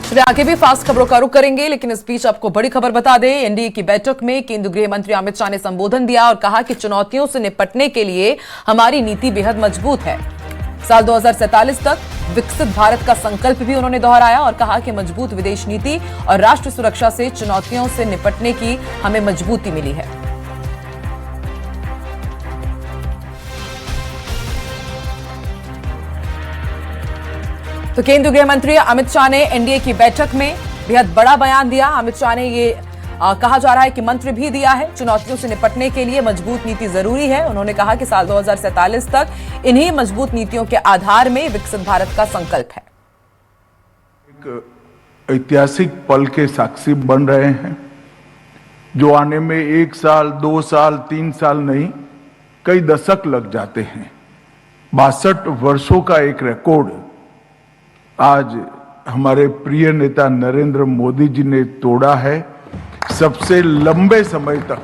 चलिए आगे भी फास्ट खबरों का रुख करेंगे, लेकिन इस बीच आपको बड़ी खबर बता दें। एनडीए की बैठक में केंद्रीय गृह मंत्री अमित शाह ने संबोधन दिया और कहा कि चुनौतियों से निपटने के लिए हमारी नीति बेहद मजबूत है। साल 2047 तक विकसित भारत का संकल्प भी उन्होंने दोहराया और कहा कि मजबूत विदेश नीति और राष्ट्र सुरक्षा से चुनौतियों से निपटने की हमें मजबूती मिली है। तो केंद्रीय गृह मंत्री अमित शाह ने एनडीए की बैठक में बेहद बड़ा बयान दिया। अमित शाह ने ये कहा जा रहा है कि मंत्र भी दिया है, चुनौतियों से निपटने के लिए मजबूत नीति जरूरी है। उन्होंने कहा कि साल 2047 तक इन्हीं मजबूत नीतियों के आधार में विकसित भारत का संकल्प है। एक ऐतिहासिक पल के साक्षी बन रहे हैं, जो आने में 1 साल, 2 साल, 3 साल नहीं, कई दशक लग जाते हैं। 62 वर्षों का एक रिकॉर्ड आज हमारे प्रिय नेता नरेंद्र मोदी जी ने तोड़ा है। सबसे लंबे समय तक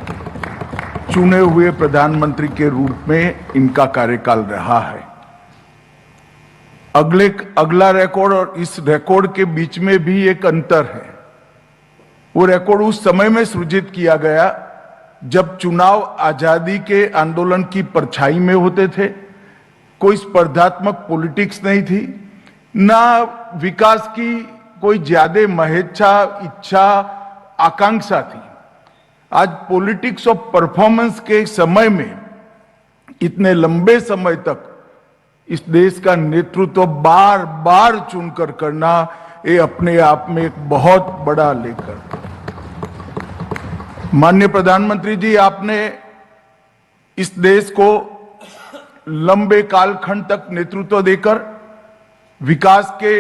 चुने हुए प्रधानमंत्री के रूप में इनका कार्यकाल रहा है। अगला रिकॉर्ड और इस रिकॉर्ड के बीच में भी एक अंतर है। वो रिकॉर्ड उस समय में सृजित किया गया जब चुनाव आजादी के आंदोलन की परछाई में होते थे, कोई स्पर्धात्मक पॉलिटिक्स नहीं थी, ना विकास की कोई ज्यादा महेच्छा, इच्छा, आकांक्षा थी। आज पॉलिटिक्स ऑफ परफॉर्मेंस के समय में इतने लंबे समय तक इस देश का नेतृत्व बार बार चुनकर करना, ये अपने आप में एक बहुत बड़ा लेकर। माननीय प्रधानमंत्री जी, आपने इस देश को लंबे कालखंड तक नेतृत्व देकर विकास के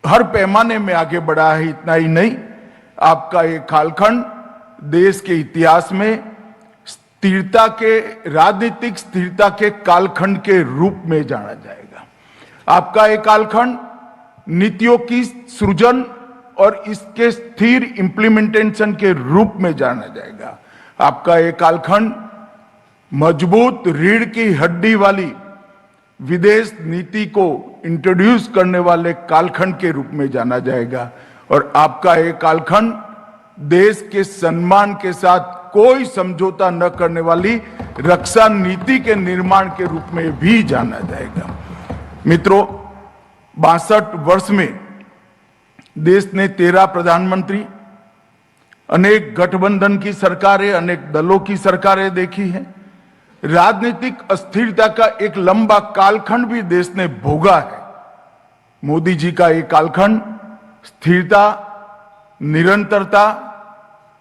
हर पैमाने में आगे बढ़ा है। इतना ही नहीं, आपका ये कालखंड देश के इतिहास में स्थिरता के, राजनीतिक स्थिरता के कालखंड के रूप में जाना जाएगा। आपका ये कालखंड नीतियों की सृजन और इसके स्थिर इंप्लीमेंटेशन के रूप में जाना जाएगा। आपका ये कालखंड मजबूत रीढ़ की हड्डी वाली विदेश नीति को इंट्रोड्यूस करने वाले कालखंड के रूप में जाना जाएगा। और आपका ये कालखंड देश के सम्मान के साथ कोई समझौता न करने वाली रक्षा नीति के निर्माण के रूप में भी जाना जाएगा। मित्रों, 62 वर्ष में देश ने 13 प्रधानमंत्री, अनेक गठबंधन की सरकारें, अनेक दलों की सरकारें देखी हैं। राजनीतिक अस्थिरता का एक लंबा कालखंड भी देश ने भोगा है। मोदी जी का एक कालखंड स्थिरता, निरंतरता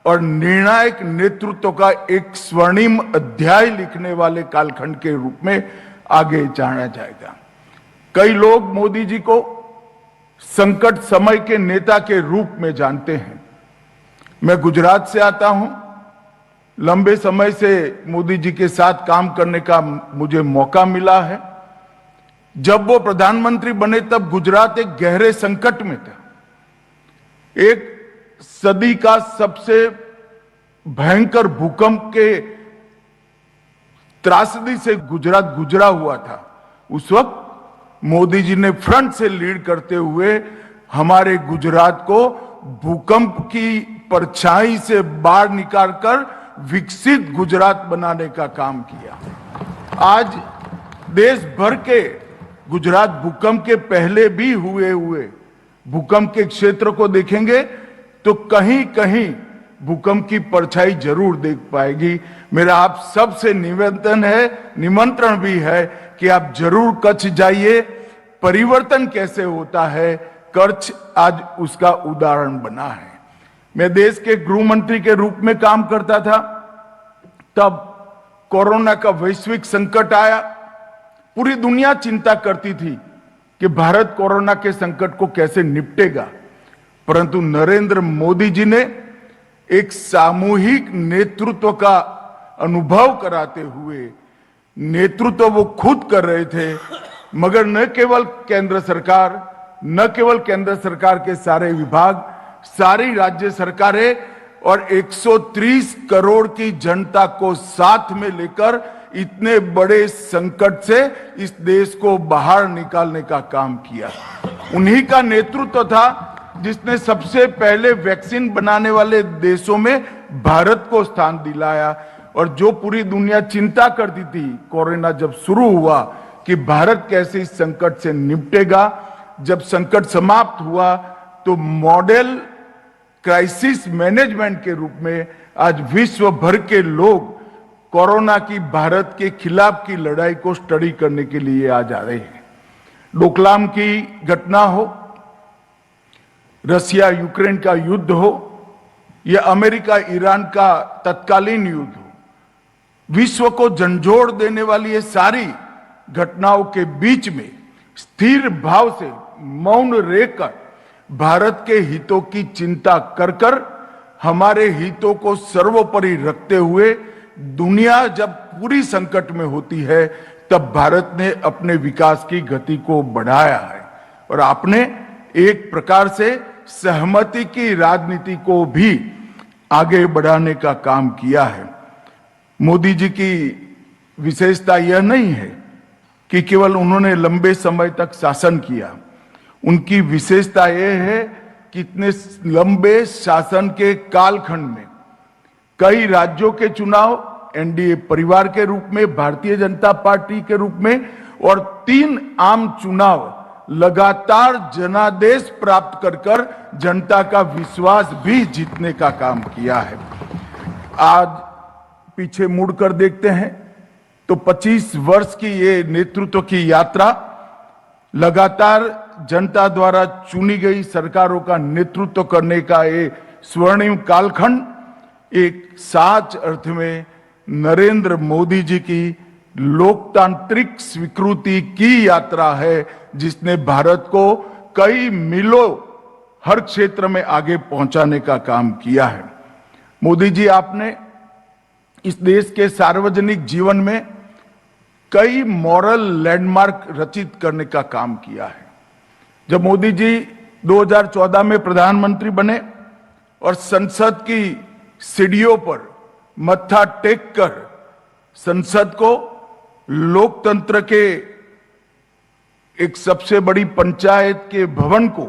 और निर्णायक नेतृत्व का एक स्वर्णिम अध्याय लिखने वाले कालखंड के रूप में आगे जाना जाएगा। कई लोग मोदी जी को संकट समय के नेता के रूप में जानते हैं। मैं गुजरात से आता हूं। लंबे समय से मोदी जी के साथ काम करने का मुझे मौका मिला है। जब वो प्रधानमंत्री बने तब गुजरात एक गहरे संकट में था। एक सदी का सबसे भयंकर भूकंप के त्रासदी से गुजरात गुजरा हुआ था। उस वक्त मोदी जी ने फ्रंट से लीड करते हुए हमारे गुजरात को भूकंप की परछाई से बाहर निकालकर विकसित गुजरात बनाने का काम किया। आज देश भर के गुजरात भूकंप के पहले भी हुए भूकंप के क्षेत्र को देखेंगे तो कहीं कहीं भूकंप की परछाई जरूर देख पाएगी। मेरा आप सबसे निवेदन है, निमंत्रण भी है कि आप जरूर कच्छ जाइए। परिवर्तन कैसे होता है, कच्छ आज उसका उदाहरण बना है। मैं देश के गृह मंत्री के रूप में काम करता था, तब कोरोना का वैश्विक संकट आया। पूरी दुनिया चिंता करती थी कि भारत कोरोना के संकट को कैसे निपटेगा, परंतु नरेंद्र मोदी जी ने एक सामूहिक नेतृत्व का अनुभव कराते हुए, नेतृत्व वो खुद कर रहे थे, मगर न केवल केंद्र सरकार के सारे विभाग, सारी राज्य सरकारें और 130 करोड़ की जनता को साथ में लेकर इतने बड़े संकट से इस देश को बाहर निकालने का काम किया। उन्हीं का नेतृत्व था जिसने सबसे पहले वैक्सीन बनाने वाले देशों में भारत को स्थान दिलाया। और जो पूरी दुनिया चिंता करती थी कोरोना जब शुरू हुआ कि भारत कैसे इस संकट से निपटेगा, जब संकट समाप्त हुआ तो मॉडल क्राइसिस मैनेजमेंट के रूप में आज विश्व भर के लोग कोरोना की भारत के खिलाफ की लड़ाई को स्टडी करने के लिए आ जा रहे हैं। डोकलाम की घटना हो, रशिया यूक्रेन का युद्ध हो या अमेरिका ईरान का तत्कालीन युद्ध हो, विश्व को झंझोड़ देने वाली ये सारी घटनाओं के बीच में स्थिर भाव से मौन रहकर भारत के हितों की चिंता कर कर हमारे हितों को सर्वोपरि रखते हुए दुनिया जब पूरी संकट में होती है तब भारत ने अपने विकास की गति को बढ़ाया है। और आपने एक प्रकार से सहमति की राजनीति को भी आगे बढ़ाने का काम किया है। मोदी जी की विशेषता यह नहीं है कि केवल उन्होंने लंबे समय तक शासन किया, उनकी विशेषता यह है कि इतने लंबे शासन के कालखंड में कई राज्यों के चुनाव एनडीए परिवार के रूप में, भारतीय जनता पार्टी के रूप में, और 3 आम चुनाव लगातार जनादेश प्राप्त कर जनता का विश्वास भी जीतने का काम किया है। आज पीछे मुड़कर देखते हैं तो 25 वर्ष की ये नेतृत्व की यात्रा लगातार जनता द्वारा चुनी गई सरकारों का नेतृत्व करने का ये स्वर्णिम कालखंड एक साच अर्थ में नरेंद्र मोदी जी की लोकतांत्रिक स्वीकृति की यात्रा है, जिसने भारत को कई मीलों हर क्षेत्र में आगे पहुंचाने का काम किया है। मोदी जी, आपने इस देश के सार्वजनिक जीवन में कई मॉरल लैंडमार्क रचित करने का काम किया है। जब मोदी जी 2014 में प्रधानमंत्री बने और संसद की सीढ़ियों पर मत्था टेक कर संसद को लोकतंत्र के एक सबसे बड़ी पंचायत के भवन को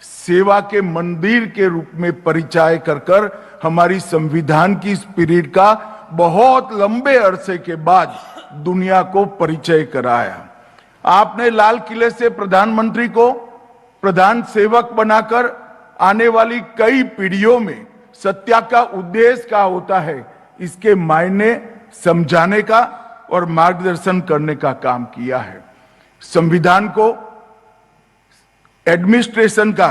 सेवा के मंदिर के रूप में परिचय कर हमारी संविधान की स्पिरिट का बहुत लंबे अरसे के बाद दुनिया को परिचय कराया। आपने लाल किले से प्रधानमंत्री को प्रधान सेवक बनाकर आने वाली कई पीढ़ियों में सत्या का उद्देश्य क्या होता है इसके मायने समझाने का और मार्गदर्शन करने का काम किया है। संविधान को एडमिनिस्ट्रेशन का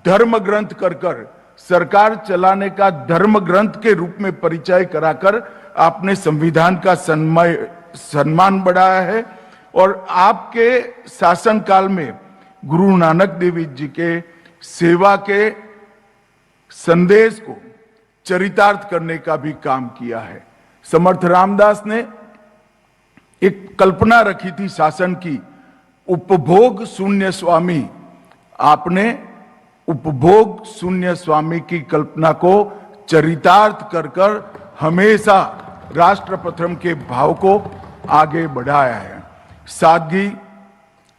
धर्म ग्रंथ कर सरकार चलाने का धर्म ग्रंथ के रूप में परिचय कराकर आपने संविधान का सम्मान बढ़ाया है। और आपके शासनकाल में गुरु नानक देव जी के सेवा के संदेश को चरितार्थ करने का भी काम किया है। समर्थ रामदास ने एक कल्पना रखी थी शासन की, उपभोग शून्य स्वामी। आपने उपभोग शून्य स्वामी की कल्पना को चरितार्थ कर हमेशा राष्ट्र प्रथम के भाव को आगे बढ़ाया है। सादगी,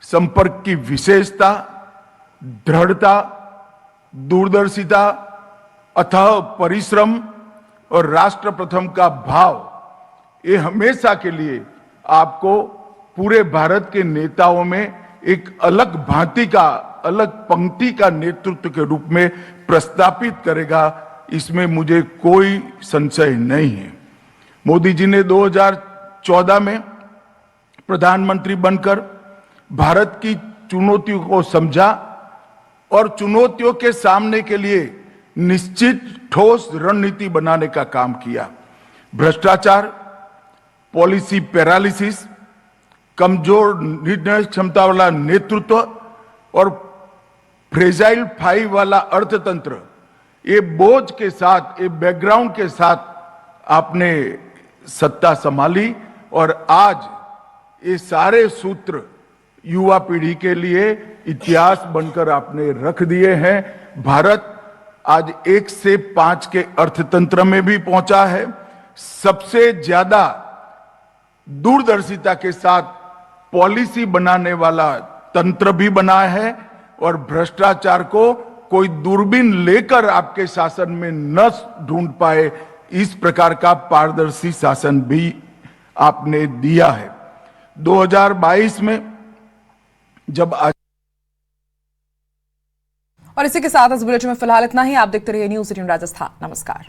संपर्क की विशेषता, दृढ़ता, दूरदर्शिता, अथाह परिश्रम और राष्ट्र प्रथम का भाव, ये हमेशा के लिए आपको पूरे भारत के नेताओं में एक अलग भांति का, अलग पंक्ति का नेतृत्व के रूप में प्रस्थापित करेगा, इसमें मुझे कोई संशय नहीं है। मोदी जी ने 2014 में प्रधानमंत्री बनकर भारत की चुनौतियों को समझा और चुनौतियों के सामने के लिए निश्चित ठोस रणनीति बनाने का काम किया। भ्रष्टाचार, पॉलिसी पैरालिसिस, कमजोर निर्णय क्षमता वाला नेतृत्व और फ्रेजाइल 5 वाला अर्थतंत्र, ये बोझ के साथ, ये बैकग्राउंड के साथ आपने सत्ता संभाली और आज ये सारे सूत्र युवा पीढ़ी के लिए इतिहास बनकर आपने रख दिए हैं। भारत आज 1 से 5 के अर्थतंत्र में भी पहुंचा है। सबसे ज्यादा दूरदर्शिता के साथ पॉलिसी बनाने वाला तंत्र भी बना है और भ्रष्टाचार को कोई दूरबीन लेकर आपके शासन में न ढूंढ पाए, इस प्रकार का पारदर्शी शासन भी आपने दिया है। 2022 में जब और इसी के साथ इस बुलेटिन में फिलहाल इतना ही। आप देखते रहिए न्यूज़ 18 राजस्थान। नमस्कार।